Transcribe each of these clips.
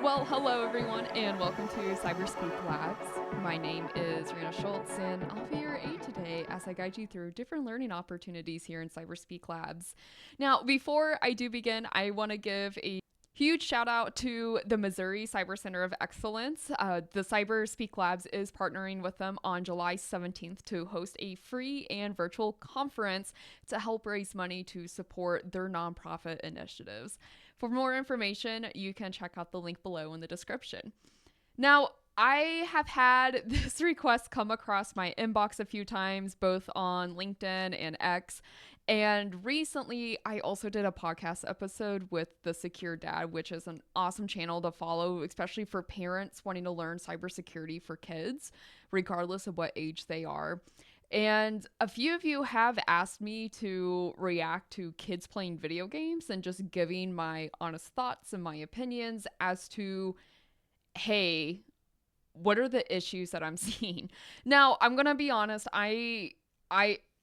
Well, hello everyone, and welcome to CyberSpeak Labs. My name is Reanna Schultz, and I'll be your aide today as I guide you through different learning opportunities here in CyberSpeak Labs. Now, before I do begin, I want to give a huge shout out to the Missouri Cyber Center of Excellence. The CyberSpeak Labs is partnering with them on July 17th to host a free and virtual conference to help raise money to support their nonprofit initiatives. For more information, you can check out the link below in the description. Now, I have had this request come across my inbox a few times, both on LinkedIn and X. And recently, I also did a podcast episode with TheSecureDad, which is an awesome channel to follow, especially for parents wanting to learn cybersecurity for kids, regardless of what age they are. And a few of you have asked me to react to kids playing video games and just giving my honest thoughts and my opinions as to, hey, what are the issues that I'm seeing? Now, I'm going to be honest, I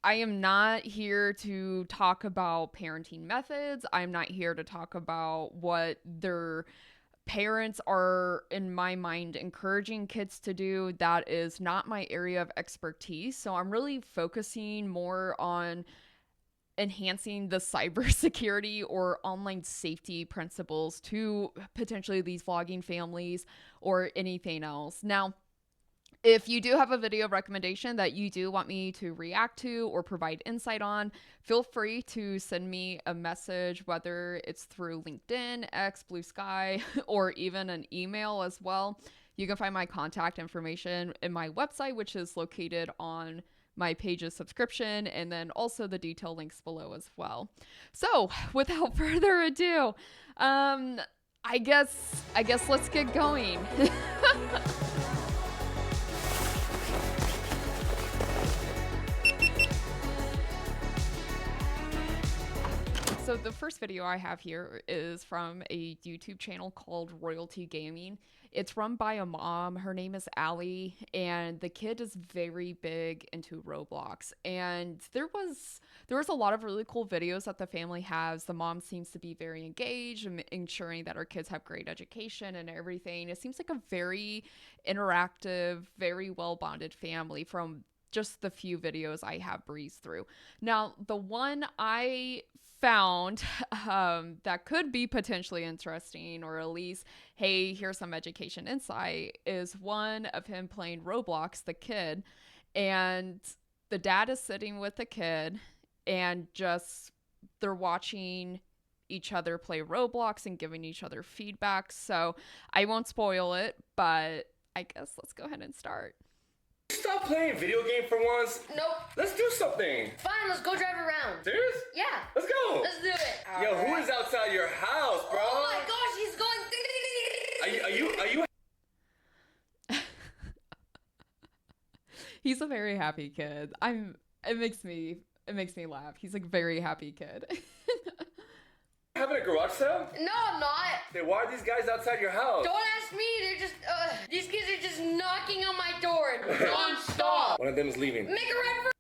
am not here to talk about parenting methods. I'm not here to talk about what their parents are, in my mind, encouraging kids to do. That is not my area of expertise. So I'm really focusing more on enhancing the cybersecurity or online safety principles to potentially these vlogging families or anything else. Now, if you do have a video recommendation that you do want me to react to or provide insight on, feel free to send me a message, whether it's through LinkedIn, X, Blue Sky, or even an email as well. You can find my contact information in my website, which is located on my page's subscription, and then also the detail links below as well. So without further ado, I guess let's get going. So the first video I have here is from a YouTube channel called Royalty Gaming. It's run by a mom. Her name is Allie, and the kid is very big into Roblox. And there was a lot of really cool videos that the family has. The mom seems to be very engaged and ensuring that her kids have great education and everything. It seems like a very interactive, very well-bonded family from just the few videos I have breezed through. Now, the one I found that could be potentially interesting, or at least, hey, here's some education insight, is one of him playing Roblox, the kid, and the dad is sitting with the kid, and just they're watching each other play Roblox and giving each other feedback. So I won't spoil it, but I guess let's go ahead and start. Stop playing video game for once. Nope. Let's do something. Fine, let's go drive around. Serious? Yeah. Let's go. Let's do it. Yo, who is outside your house, bro? Oh my gosh, he's going. Are you? He's a very happy kid. It makes me laugh. He's like a very happy kid. Having a garage sale? No, I'm not. Then why are these guys outside your house? Don't ask me. They're just, these kids are just knocking on my door non-stop. One of them is leaving. Make a run for.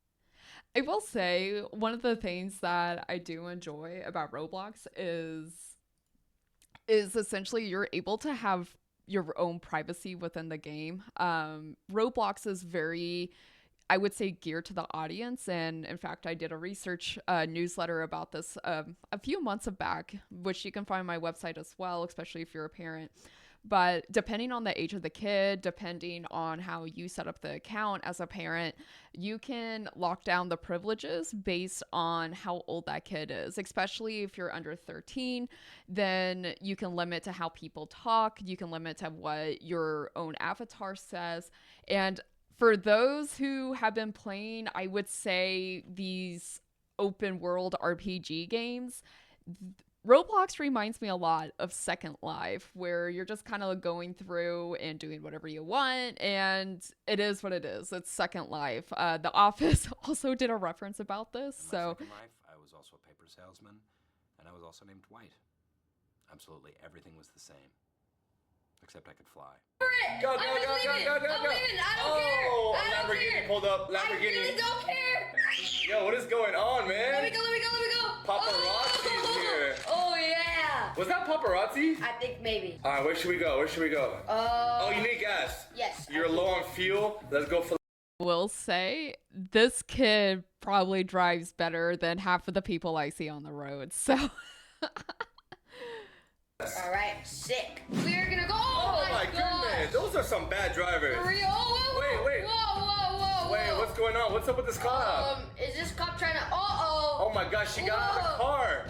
I will say one of the things that I do enjoy about Roblox is essentially you're able to have your own privacy within the game. Roblox is very, I would say, geared to the audience. And in fact, I did a research newsletter about this a few months back, which you can find on my website as well, especially if you're a parent. But depending on the age of the kid, depending on how you set up the account as a parent, you can lock down the privileges based on how old that kid is. Especially if you're under 13, then you can limit to how people talk. You can limit to what your own avatar says. And for those who have been playing, I would say, these open world RPG games, Roblox reminds me a lot of Second Life, where you're just kind of going through and doing whatever you want, and it is what it is. It's Second Life. The Office also did a reference about this. In my So second life, I was also a paper salesman, and I was also named Dwight. Absolutely everything was the same, except I could fly. Go, I'm leaving. I don't care. Oh, I don't Lamborghini care. pulled up. I Lamborghini. really don't care. Yo, what is going on, man? Let me go. Paparazzi's here. Oh yeah. Was that paparazzi? I think maybe. All right, where should we go? Where should we go? Oh, you need gas. Yes. You're low on fuel. Let's go for. Will say this kid probably drives better than half of the people I see on the road. So All right, sick. We're gonna go. Oh my goodness, those are some bad drivers. For real? Oh, Wait. Whoa. Wait, what's going on? What's up with this cop? Is this cop trying to? Oh my gosh, she got out of the car.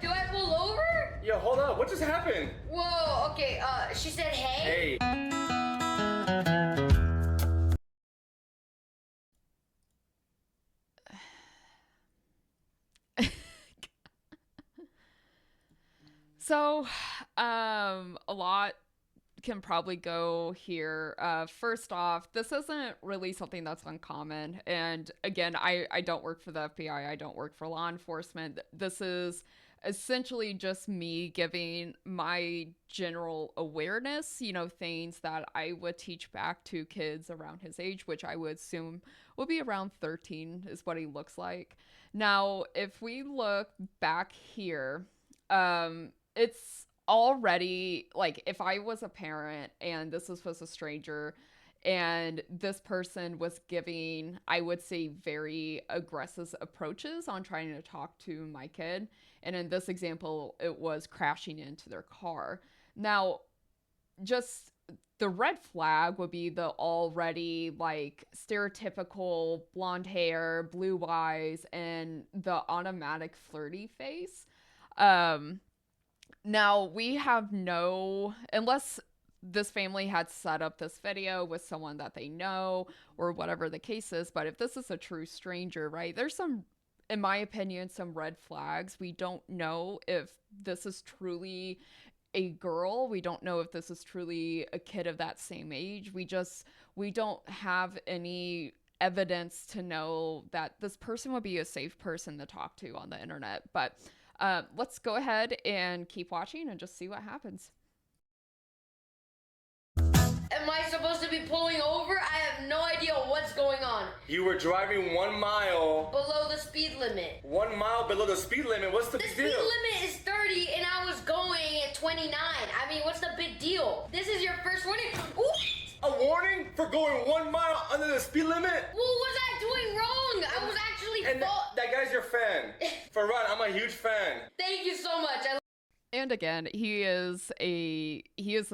Do I pull over? Yo, hold up. What just happened? Whoa. Okay. She said, hey. Hey. So, a lot can probably go here. First off, this isn't really something that's uncommon. And again, I don't work for the FBI. I don't work for law enforcement. This is essentially just me giving my general awareness, things that I would teach back to kids around his age, which I would assume would be around 13 is what he looks like. Now, if we look back here, it's already like if I was a parent and this was a stranger and this person was giving, I would say, very aggressive approaches on trying to talk to my kid. And in this example, it was crashing into their car. Now, just the red flag would be the already like stereotypical blonde hair, blue eyes, and the automatic flirty face. Now we have unless this family had set up this video with someone that they know or whatever the case is, but if this is a true stranger, right, there's in my opinion, some red flags. We don't know if this is truly a girl. We don't know if this is truly a kid of that same age. We don't have any evidence to know that this person would be a safe person to talk to on the internet. But let's go ahead and keep watching and just see what happens. Am I supposed to be pulling over? I have no idea what's going on. You were driving 1 mile. Below the speed limit. 1 mile below the speed limit. What's the The big speed deal? limit is 30 and I was going at 29. I mean, what's the big deal? This is your first warning. What? A warning for going 1 mile under the speed limit? What was I doing wrong? I was actually And that guy's your fan. For Ron, I'm a huge fan. Thank you so much. And again, he is a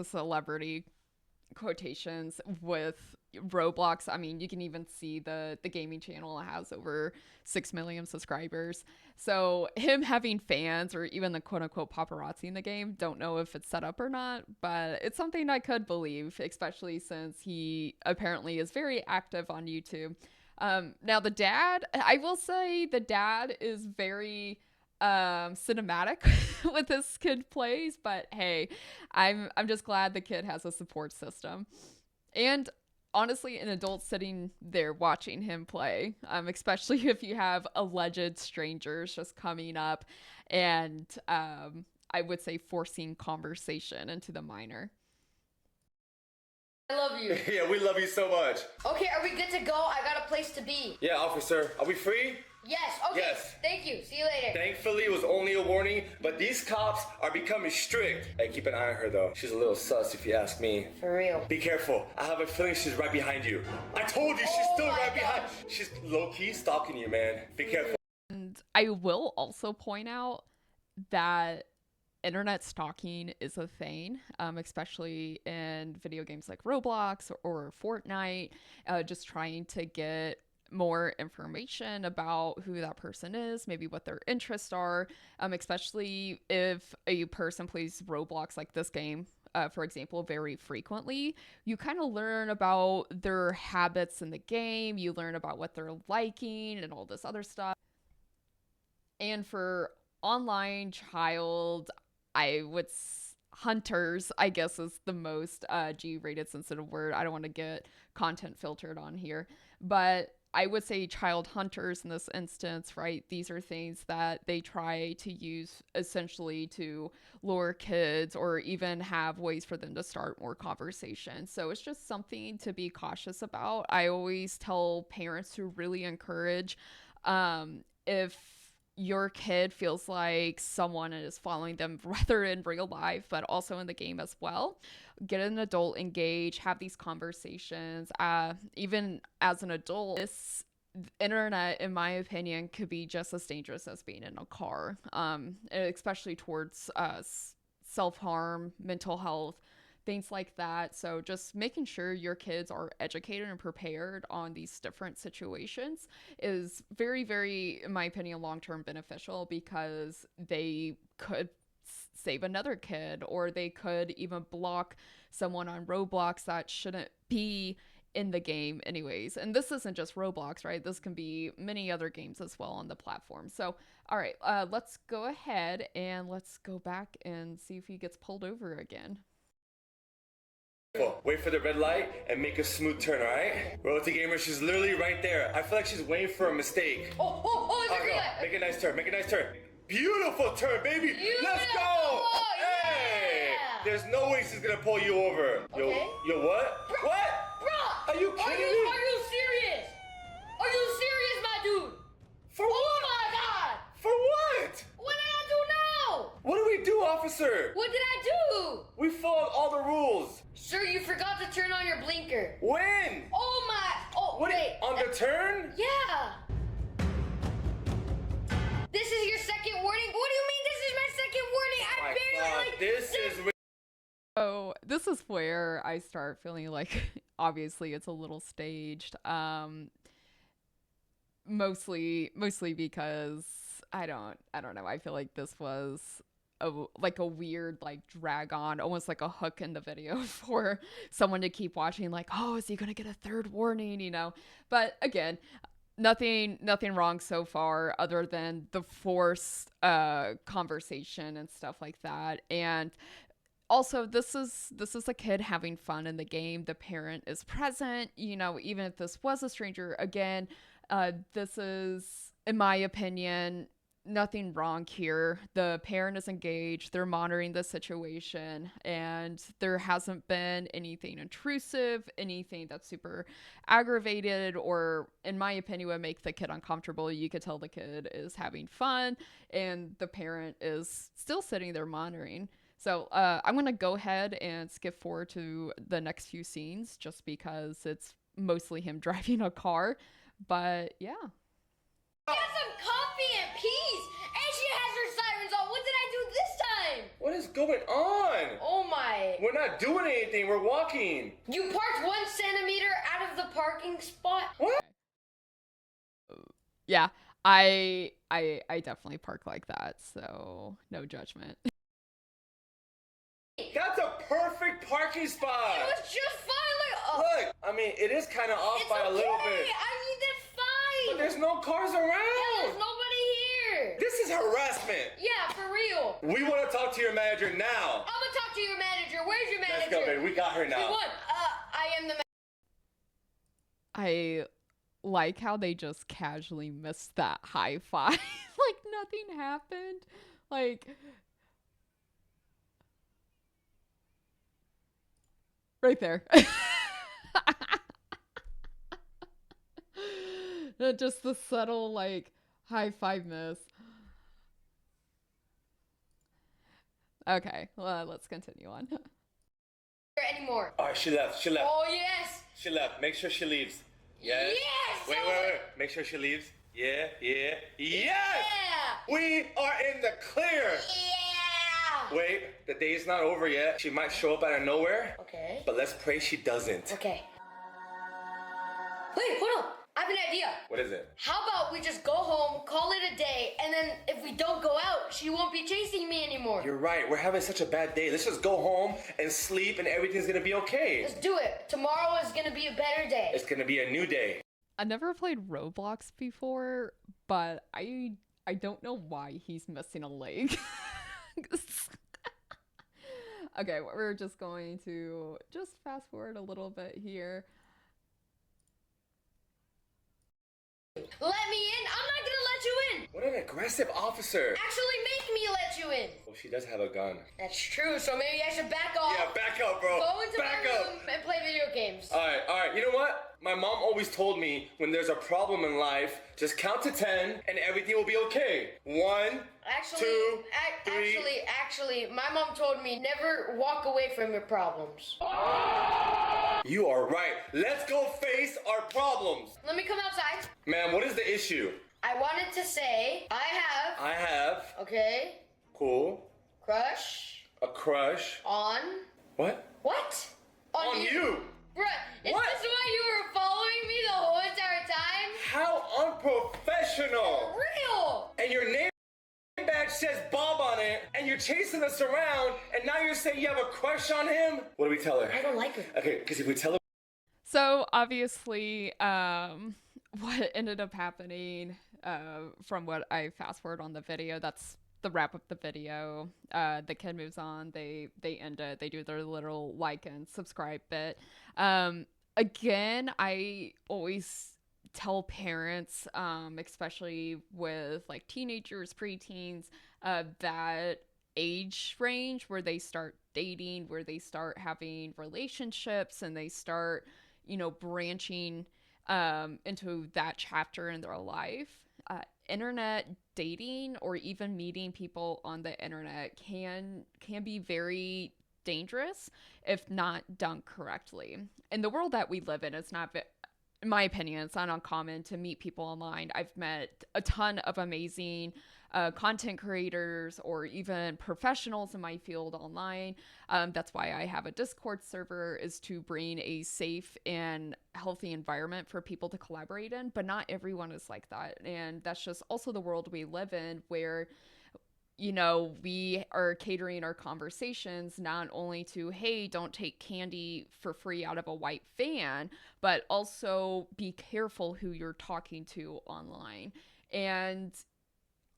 celebrity, quotations, with Roblox. I mean, you can even see the gaming channel has over 6 million subscribers. So him having fans or even the quote unquote paparazzi in the game, don't know if it's set up or not, but it's something I could believe, especially since he apparently is very active on YouTube. Now the dad, I will say the dad is very cinematic with this kid plays, but hey, I'm just glad the kid has a support system. And honestly, an adult sitting there watching him play, especially if you have alleged strangers just coming up and I would say forcing conversation into the minor. I love you. Yeah, we love you so much. Okay, are we good to go? I got a place to be. Yeah, officer, are we free? Yes, okay. Yes. Thank you. See you later. Thankfully, it was only a warning, but these cops are becoming strict. Hey, keep an eye on her, though. She's a little sus, if you ask me. For real. Be careful. I have a feeling she's right behind you. I told you, she's still my right behind. gosh. She's low-key stalking you, man. Be careful. And I will also point out that internet stalking is a thing, especially in video games like Roblox or Fortnite, just trying to get more information about who that person is, maybe what their interests are, especially if a person plays Roblox like this game, for example, very frequently. You kind of learn about their habits in the game, you learn about what they're liking and all this other stuff. And for online child, hunters, I guess, is the most G-rated sensitive word. I don't want to get content filtered on here, but I would say child hunters in this instance, right? These are things that they try to use essentially to lure kids or even have ways for them to start more conversation. So it's just something to be cautious about. I always tell parents to really encourage, if your kid feels like someone is following them, whether in real life, but also in the game as well. Get an adult engaged, have these conversations. Even as an adult, this internet, in my opinion, could be just as dangerous as being in a car, especially towards self-harm, mental health, things like that. So just making sure your kids are educated and prepared on these different situations is very, very, in my opinion, long-term beneficial, because they could save another kid, or they could even block someone on Roblox that shouldn't be in the game anyways. And this isn't just Roblox, right? This can be many other games as well on the platform. So all right, let's go ahead and let's go back and see if he gets pulled over again. Wait for the red light and make a smooth turn, alright? Royalty Gamer, she's literally right there. I feel like she's waiting for a mistake. It's a green light. Make a nice turn, make a nice turn. Beautiful turn, baby! Let's go! Hey! Yeah. There's no way she's gonna pull you over. Okay. Yo, what? Bro, What? Bro! Are you kidding me? Are you serious? Are you serious, my dude? For Oh what? my god! For what? What did I do now? What do we do, officer? What did I do? We followed all the rules. Sir, you forgot to turn on your blinker. When? Oh my! Oh, What? wait. On the turn? Yeah. This is your second warning? What do you mean this is my second warning? I My barely God, like this is So this is where I start feeling like, obviously it's a little staged. Mostly because I don't know. I feel like this was a weird like drag on, almost like a hook in the video for someone to keep watching, like, oh, is he gonna get a third warning, you know? But again, nothing wrong so far, other than the forced conversation and stuff like that. And also, this is a kid having fun in the game. The parent is present, you know, even if this was a stranger. Again, this is, in my opinion, nothing wrong here. The parent is engaged, they're monitoring the situation, and there hasn't been anything intrusive, anything that's super aggravated, or in my opinion would make the kid uncomfortable. You could tell the kid is having fun and the parent is still sitting there monitoring. So I'm gonna go ahead and skip forward to the next few scenes just because it's mostly him driving a car. But yeah. Get some coffee and peace! And she has her sirens on! What did I do this time? What is going on? Oh my. We're not doing anything, we're walking. You parked 1 centimeter out of the parking spot? What? Yeah, I definitely park like that, so no judgment. That's a perfect parking spot. It was just fine, like, oh. Look, I mean, it is kind of off It's by a little okay. bit. I mean, that's fine. But there's no cars Yeah, around. there's nobody here. This is harassment. Yeah, for real. We want to talk to your manager now. I'm gonna talk to your manager. Where's your manager? Let's go, baby. We got her We now. won. I am the I like how they just casually missed that high five. Like nothing happened. Like right there. Just the subtle like high five miss. Okay, well, let's continue on. anymore. All right, she left. She left. Oh, yes. She left. Make sure she leaves. Yes. Yes. Wait. Make sure she leaves. Yeah. Yes. Yeah. We are in the clear. Yeah. Wait, the day is not over yet. She might show up out of nowhere. Okay. But let's pray she doesn't. Okay. Wait, hold on. I have an idea. What is it? How about we just go home, call it a day, and then if we don't go out, she won't be chasing me anymore. You're right. We're having such a bad day. Let's just go home and sleep and everything's gonna be okay. Let's do it. Tomorrow is gonna be a better day. It's gonna be a new day. I never played Roblox before, but I don't know why he's missing a leg. Okay, we're just going to just fast forward a little bit here. Let me in. I'm not gonna let you in. What an aggressive officer. Actually, make me let you in. Well, she does have a gun. That's true, so maybe I should back off. Yeah, back up, bro. Go into back my up. room and play video games. All right. You know what? My mom always told me when there's a problem in life, just count to 10 and everything will be okay. 1, 2, 3. Actually, my mom told me never walk away from your problems. You are right. Let's go face our problems. Let me come outside. Ma'am, what is the issue? I wanted to say I have. okay, Cool. crush A crush. on What? what? On you. Bruh, is What? this why you were following me the whole entire time? How unprofessional. Real! And your name badge says Bob on it, and you're chasing us around, and now you're saying you have a crush on him? What do we tell her? I don't like her. Okay, because if we tell her. So obviously, what ended up happening, from what I fast forward on the video, that's the wrap up the video. The kid moves on, they end it, they do their little like and subscribe bit. Again, I always tell parents, especially with like teenagers, preteens, that age range where they start dating, where they start having relationships, and they start, branching into that chapter in their life. Internet dating or even meeting people on the internet can be very dangerous if not done correctly. In the world that we live in, it's not, in my opinion, it's not uncommon to meet people online. I've met a ton of amazing content creators or even professionals in my field online. That's why I have a Discord server, is to bring a safe and healthy environment for people to collaborate in. But not everyone is like that. And that's just also the world we live in, where we are catering our conversations not only to, hey, don't take candy for free out of a white van, but also be careful who you're talking to online. And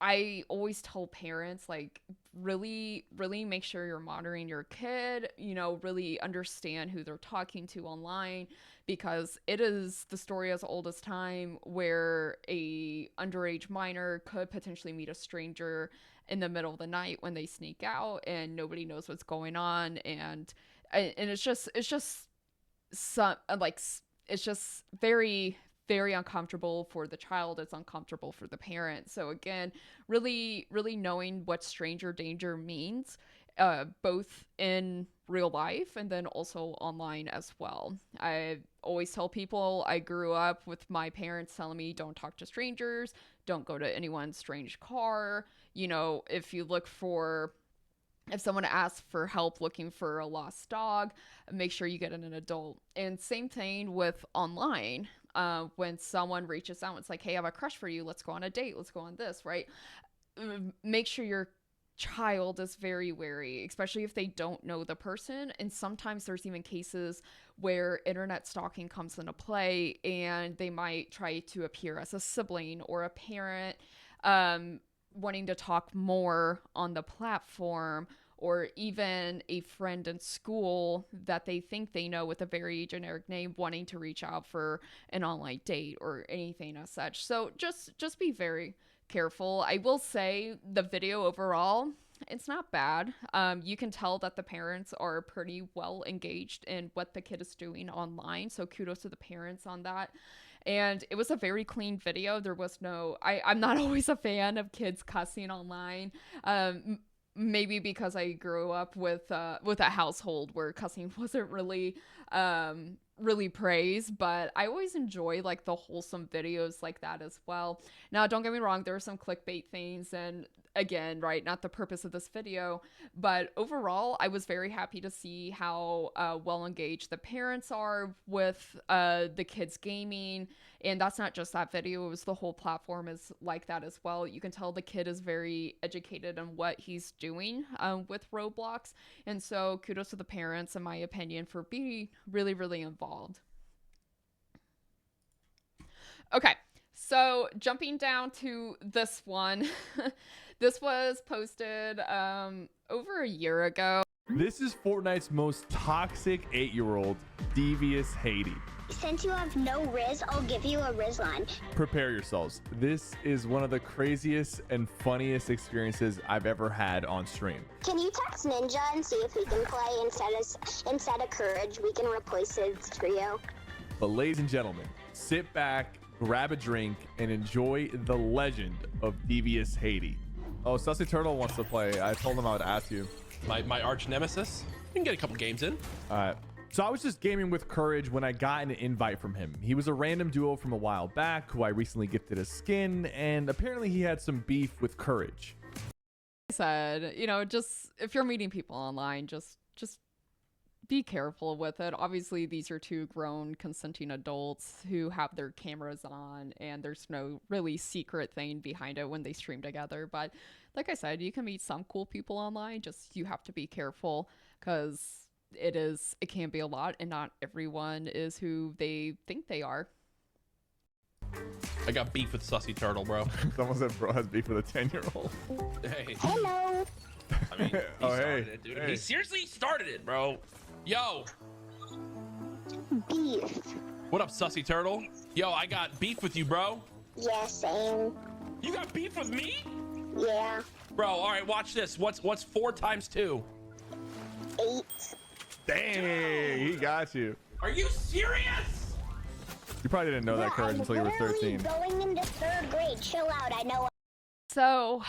I always tell parents, like, really, really make sure you're monitoring your kid, really understand who they're talking to online, because it is the story as old as time where a underage minor could potentially meet a stranger in the middle of the night when they sneak out and nobody knows what's going on. And it's just some, like, it's just very, very uncomfortable for the child. It's uncomfortable for the parent. So again, really, really knowing what stranger danger means, both in real life and then also online as well. I always tell people I grew up with my parents telling me, don't talk to strangers, don't go to anyone's strange car. If someone asks for help looking for a lost dog, make sure you get an adult. And same thing with online. When someone reaches out, it's like, hey, I have a crush for you. Let's go on a date. Let's go on this, right? Make sure your child is very wary, especially if they don't know the person. And sometimes there's even cases where internet stalking comes into play, and they might try to appear as a sibling or a parent, wanting to talk more on the platform, or even a friend in school that they think they know with a very generic name wanting to reach out for an online date or anything as such. So just be very careful. I will say the video overall, it's not bad. You can tell that the parents are pretty well engaged in what the kid is doing online. So kudos to the parents on that. And it was a very clean video. There was no, I'm not always a fan of kids cussing online. Maybe because I grew up with a household where cussing wasn't really praised, but I always enjoy like the wholesome videos like that as well. Now, don't get me wrong, there are some clickbait things, and again, right, not the purpose of this video, but overall, I was very happy to see how well engaged the parents are with the kids gaming. And that's not just that video, it was the whole platform is like that as well. You can tell the kid is very educated in what he's doing with Roblox. And so kudos to the parents, in my opinion, for being really, really involved. Okay, so jumping down to this one. This was posted over a year ago. This is Fortnite's most toxic 8-year-old, Devious Haiti. Since you have no Riz, I'll give you a Riz line. Prepare yourselves. This is one of the craziest and funniest experiences I've ever had on stream. Can you text Ninja and see if he can play instead of Courage? We can replace his trio. But ladies and gentlemen, sit back, grab a drink, and enjoy the legend of Devious Haiti. Oh, Sussy Turtle wants to play. I told him I would ask you. My arch nemesis. You can get a couple games in. All right. So I was just gaming with Courage when I got an invite from him. He was a random duo from a while back who I recently gifted a skin, and apparently he had some beef with Courage. I said, you know, just if you're meeting people online, just be careful with it. Obviously, these are two grown consenting adults who have their cameras on, and there's no really secret thing behind it when they stream together. But like I said, you can meet some cool people online, just you have to be careful because it can be a lot, and not everyone is who they think they are. I got beef with Sussy Turtle, bro. Someone said bro has beef with a 10-year-old. Hey. Hello. I mean, he Oh, started hey. it, dude. Hey. He seriously started it, bro. Yo, Beef. what up, Sussy Turtle? Yo, I got beef with you, bro. Yeah, same. You got beef with me? Yeah. Bro, all right, watch this. What's 4 times 2? 8. Dang, he got you. Are you serious? You probably didn't know that, Courage, I'm until you were literally 13. going into 3rd grade. Chill out. I know. So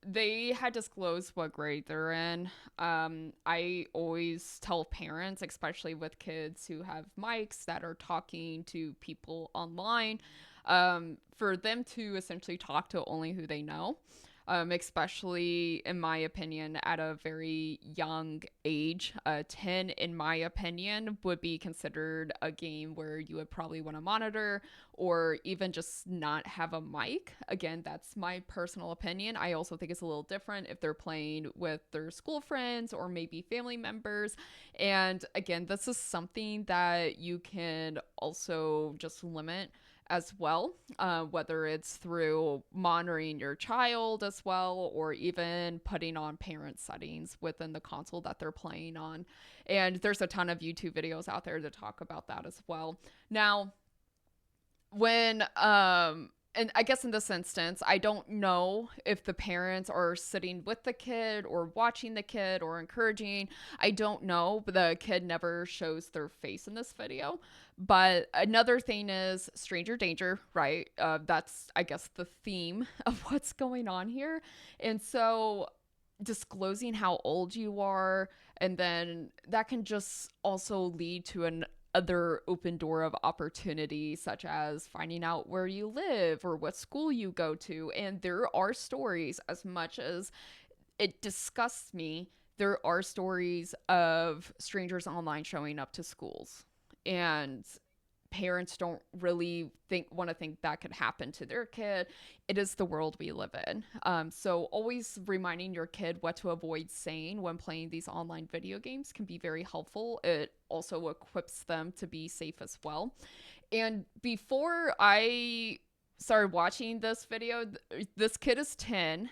they had disclosed what grade they're in. I always tell parents, especially with kids who have mics that are talking to people online, for them to essentially talk to only who they know. Especially in my opinion, at a very young age. 10, in my opinion, would be considered a game where you would probably want to monitor or even just not have a mic. Again, that's my personal opinion. I also think it's a little different if they're playing with their school friends or maybe family members. And again, this is something that you can also just limit as well, whether it's through monitoring your child as well, or even putting on parent settings within the console that they're playing on. And there's a ton of YouTube videos out there to talk about that as well. Now, when and I guess in this instance, I don't know if the parents are sitting with the kid or watching the kid or encouraging. I don't know, but the kid never shows their face in this video. But another thing is stranger danger, right? That's, I guess, the theme of what's going on here. And so disclosing how old you are, and then that can just also lead to an other open door of opportunity, such as finding out where you live or what school you go to. And there are stories, as much as it disgusts me, there are stories of strangers online showing up to schools, and parents don't really want to think that could happen to their kid. It is the world we live in. So always reminding your kid what to avoid saying when playing these online video games can be very helpful. It also equips them to be safe as well. And before I started watching this video, this kid is 10.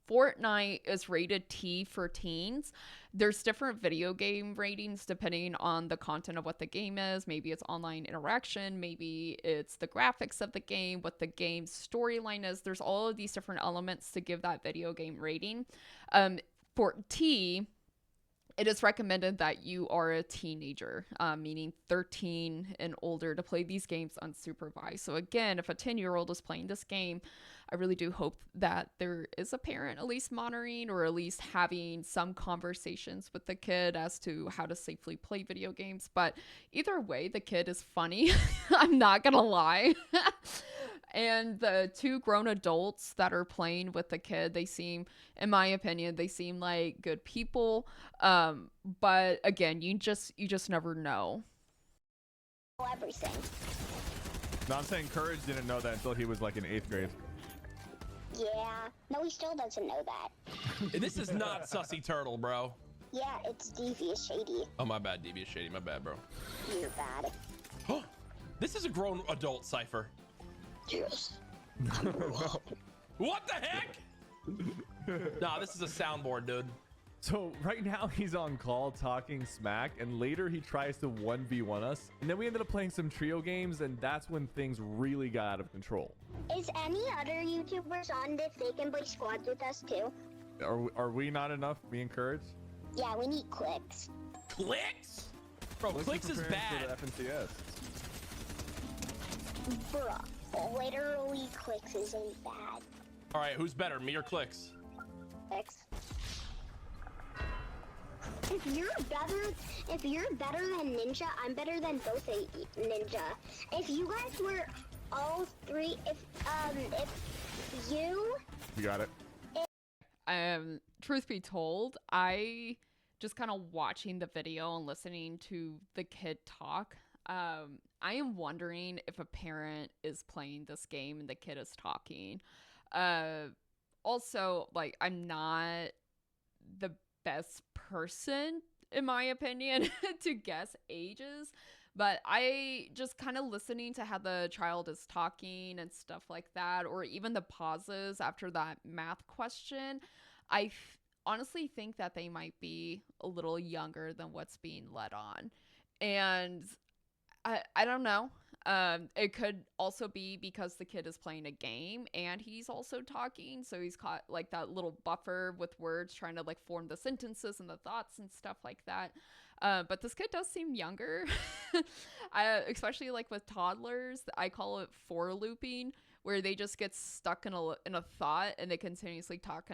Fortnite is rated T for teens. There's different video game ratings depending on the content of what the game is. Maybe it's online interaction, maybe it's the graphics of the game, what the game's storyline is. There's all of these different elements to give that video game rating. For T, it is recommended that you are a teenager, meaning 13 and older, to play these games unsupervised. So again, if a 10-year-old is playing this game, I really do hope that there is a parent at least monitoring, or at least having some conversations with the kid as to how to safely play video games. But either way, the kid is funny. I'm not gonna lie. And the two grown adults that are playing with the kid, they seem, in my opinion, they seem like good people. But again, you just never know. Everything. No, I'm saying Courage didn't know that until he was like in 8th grade. Yeah. No, he still doesn't know that. This is not Sussy Turtle, bro. Yeah, it's Devious Shady. Oh, my bad, Devious Shady. My bad, bro. You're bad. This is a grown adult cipher. Yes. What the heck? Nah, this is a soundboard, dude. So right now he's on call talking smack, and later he tries to 1v1 us, and then we ended up playing some trio games, and that's when things really got out of control. Is any other YouTubers on this? They can play squads with us too. Are we not enough? Me and Courage? Yeah, we need clicks. Clicks? Bro, Looks clicks like is preparing bad. for the FNCS. Bruh, literally clicks isn't bad. All right, who's better, me or clicks? Clicks. If you're better than Ninja, I'm better than both Ninja. If you guys were all three, if you got it. Truth be told, I just kind of watching the video and listening to the kid talk. I am wondering if a parent is playing this game and the kid is talking. Also, like, I'm not the best person, in my opinion, to guess ages, but I just kind of listening to how the child is talking and stuff like that, or even the pauses after that math question, I honestly think that they might be a little younger than what's being led on. And I don't know. It could also be because the kid is playing a game and he's also talking, so he's caught like that little buffer with words trying to like form the sentences and the thoughts and stuff like that. But this kid does seem younger, especially like with toddlers. I call it for looping, where they just get stuck in a thought and they continuously talk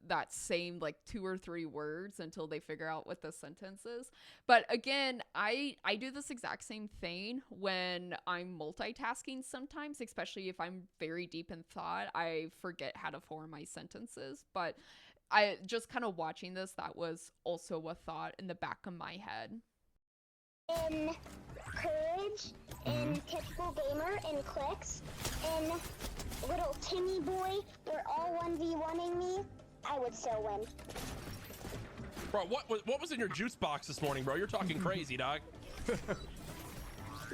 that same like 2 or 3 words until they figure out what the sentence is. But again, I do this exact same thing when I'm multitasking sometimes, especially if I'm very deep in thought. I forget how to form my sentences. But I just kind of watching this, that was also a thought in the back of my head. in Courage, in Typical Gamer, in Clicks, in Little Timmy Boy, they're all 1v1ing me, I would still win. Bro, what was in your juice box this morning, bro? You're talking crazy, dog.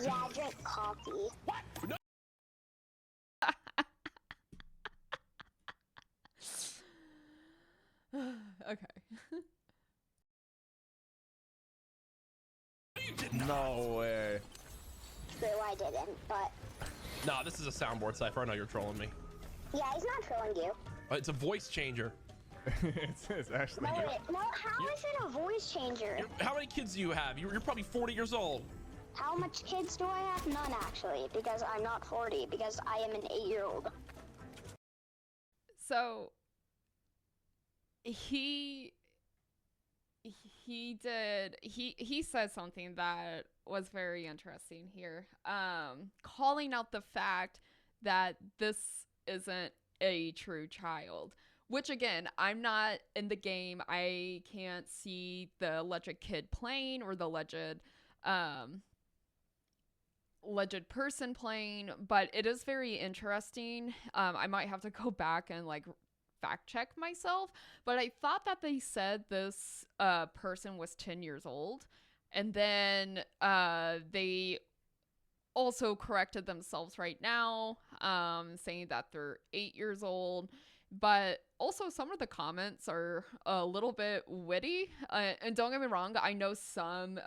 Yeah, I drink coffee. What? No. Okay. You did not. No way. True, I didn't, but Nah, this is a soundboard cipher. I know you're trolling me. yeah, he's not trolling you. It's a voice changer. it's actually. No, how is it a voice changer? How many kids do you have? You're probably 40 years old. How much kids do I have? None, actually, because I'm not 40, because I am an 8-year-old. So he said something that was very interesting here, calling out the fact that this isn't a true child, which again, I'm not in the game. I can't see the alleged kid playing or the alleged person playing, but it is very interesting. I might have to go back and like fact check myself, but I thought that they said this person was 10 years old, and then they also corrected themselves right now, saying that they're 8 years old. But also some of the comments are a little bit witty, and don't get me wrong, I know some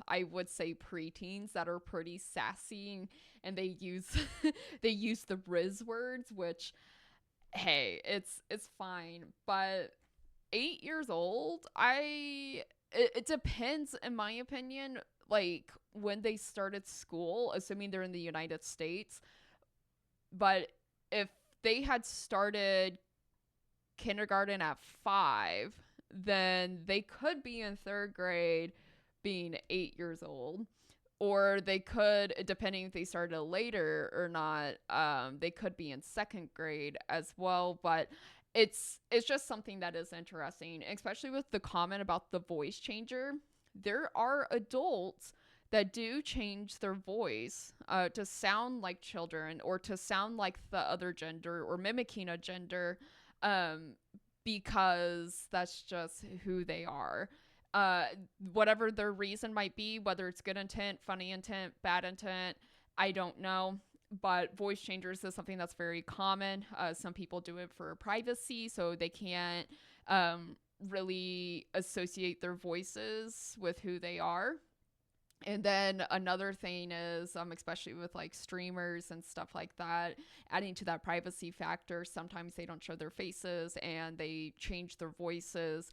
I would say preteens that are pretty sassy, and they use they use the Riz words, which, hey, it's fine. But 8 years old, it depends, in my opinion, like when they started school, assuming they're in the United States. But if they had started kindergarten at 5, then they could be in 3rd grade being 8 years old. Or they could, depending if they started later or not, they could be in 2nd grade as well. But it's just something that is interesting, especially with the comment about the voice changer. There are adults that do change their voice to sound like children or to sound like the other gender or mimicking a gender, because that's just who they are. Whatever their reason might be, whether it's good intent, funny intent, bad intent, I don't know. But voice changers is something that's very common. Some people do it for privacy, so they can't really associate their voices with who they are. And then another thing is, especially with like streamers and stuff like that, adding to that privacy factor, sometimes they don't show their faces and they change their voices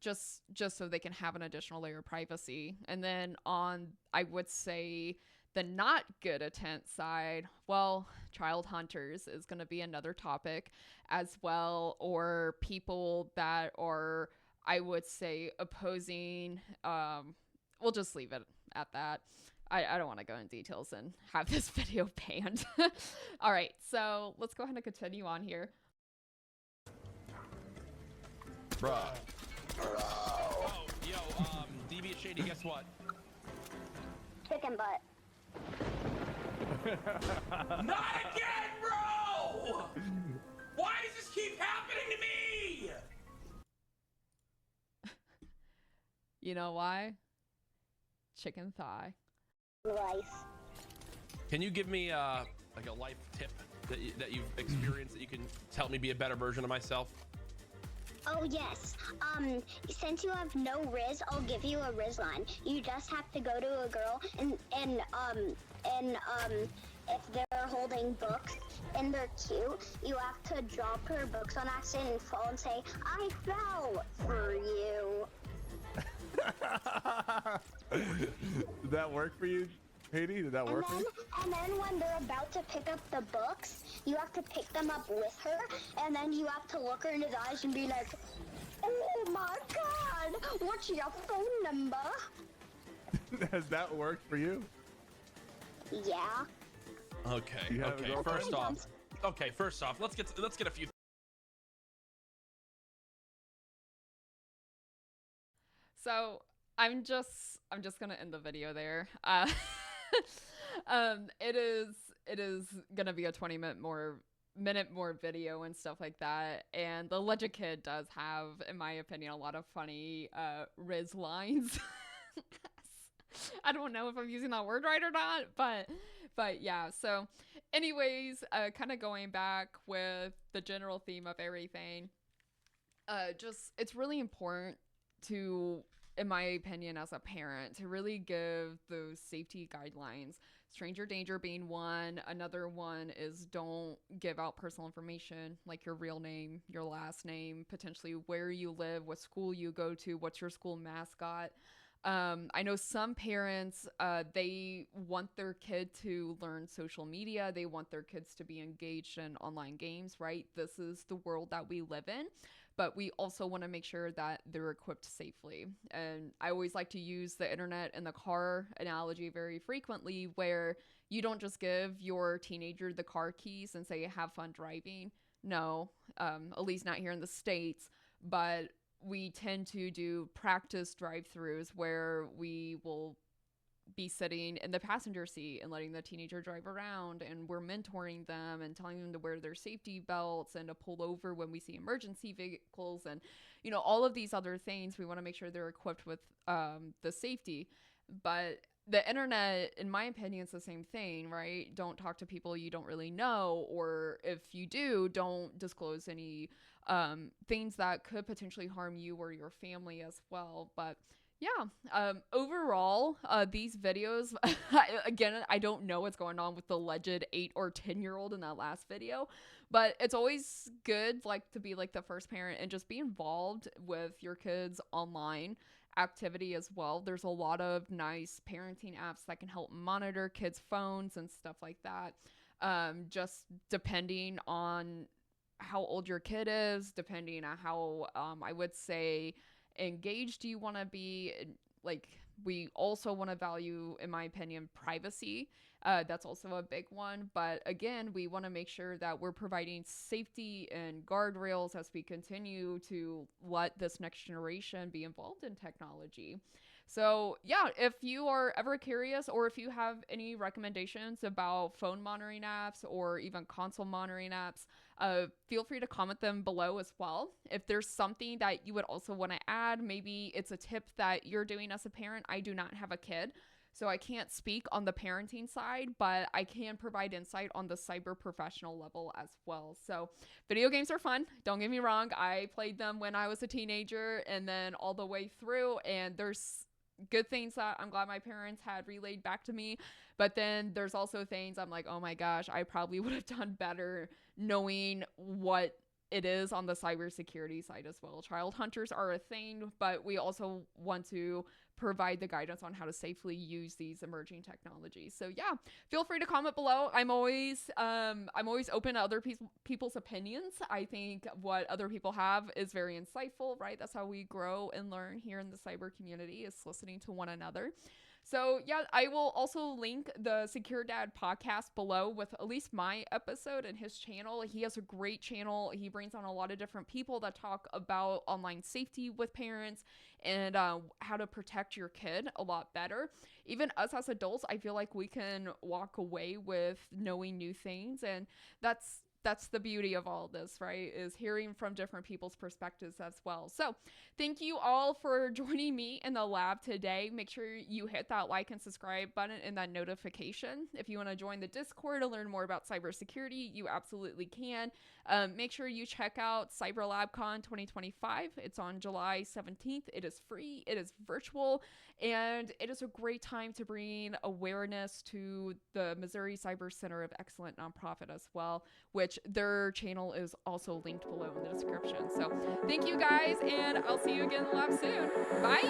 just so they can have an additional layer of privacy. And then on, I would say, the not good intent side, well, child hunters is going to be another topic as well, or people that are, I would say, opposing. We'll just leave it at that. I don't want to go in details and have this video banned. All right, so let's go ahead and continue on here. Bruh. Oh, yo, Deviant Shady, guess what? Chicken butt. Not again, bro! Why does this keep happening to me? You know why? Chicken thigh. Life. Can you give me like a life tip that you've experienced that you can help me be a better version of myself? Oh yes. Since you have no Riz, I'll give you a Riz line. You just have to go to a girl and if they're holding books and they're cute, you have to drop her books on accident and fall and say, "I fell for you." Did that work for you, Katie? Did that work for you? And then when they're about to pick up the books, you have to pick them up with her, and then you have to look her in the eyes and be like, "Oh my God, what's your phone number?" Has that worked for you? Yeah. Okay. You have a Okay. girlfriend? First off, let's get a few. So I'm just gonna end the video there. It is gonna be a 20-minute more video and stuff like that. And the Legend Kid does have, in my opinion, a lot of funny Riz lines. I don't know if I'm using that word right or not, but yeah. So anyways, kind of going back with the general theme of everything, just it's really important to, in my opinion, as a parent, to really give those safety guidelines. Stranger danger being one. Another one is don't give out personal information like your real name, your last name, potentially where you live, what school you go to, what's your school mascot. I know some parents, they want their kid to learn social media. They want their kids to be engaged in online games, right? This is the world that we live in. But we also want to make sure that they're equipped safely. And I always like to use the internet and the car analogy very frequently, where you don't just give your teenager the car keys and say, have fun driving. No, at least not here in the States. But we tend to do practice drive-throughs where we will be sitting in the passenger seat and letting the teenager drive around, and we're mentoring them and telling them to wear their safety belts and to pull over when we see emergency vehicles, and all of these other things. We want to make sure they're equipped with the safety. But the internet, in my opinion, is the same thing, right? Don't talk to people you don't really know, or if you do, don't disclose any things that could potentially harm you or your family as well. But yeah, overall, these videos, again, I don't know what's going on with the alleged 8 or 10-year-old in that last video, but it's always good, to be the first parent and just be involved with your kids' online activity as well. There's a lot of nice parenting apps that can help monitor kids' phones and stuff like that. Just depending on how old your kid is, depending on how, I would say, engaged you want to be. We also want to value, in my opinion, privacy. That's also a big one. But again, we want to make sure that we're providing safety and guardrails as we continue to let this next generation be involved in technology. So yeah, if you are ever curious, or if you have any recommendations about phone monitoring apps or even console monitoring apps, feel free to comment them below as well. If there's something that you would also want to add, maybe it's a tip that you're doing as a parent. I do not have a kid, so I can't speak on the parenting side, but I can provide insight on the cyber professional level as well. So video games are fun. Don't get me wrong. I played them when I was a teenager and then all the way through, and there's good things that I'm glad my parents had relayed back to me. But then there's also things I'm like, oh my gosh, I probably would have done better knowing what it is on the cybersecurity side as well. Child hunters are a thing, but we also want to provide the guidance on how to safely use these emerging technologies. So yeah, feel free to comment below. I'm always open to other people's opinions. I think what other people have is very insightful, right? That's how we grow and learn here in the cyber community, is listening to one another. So yeah, I will also link the CyberDad podcast below with at least my episode and his channel. He has a great channel. He brings on a lot of different people that talk about online safety with parents and how to protect your kid a lot better. Even us as adults, I feel like we can walk away with knowing new things, and that's the beauty of all this, right? Is hearing from different people's perspectives as well. So thank you all for joining me in the lab today. Make sure you hit that like and subscribe button and that notification. If you want to join the Discord to learn more about cybersecurity, you absolutely can. Make sure you check out CyberLab Con 2025. It's on July 17th. It is free, it is virtual, and it is a great time to bring awareness to the Missouri Cyber Center of Excellent nonprofit as well, which their channel is also linked below in the description. So thank you guys, and I'll see you again in the lab soon. Bye.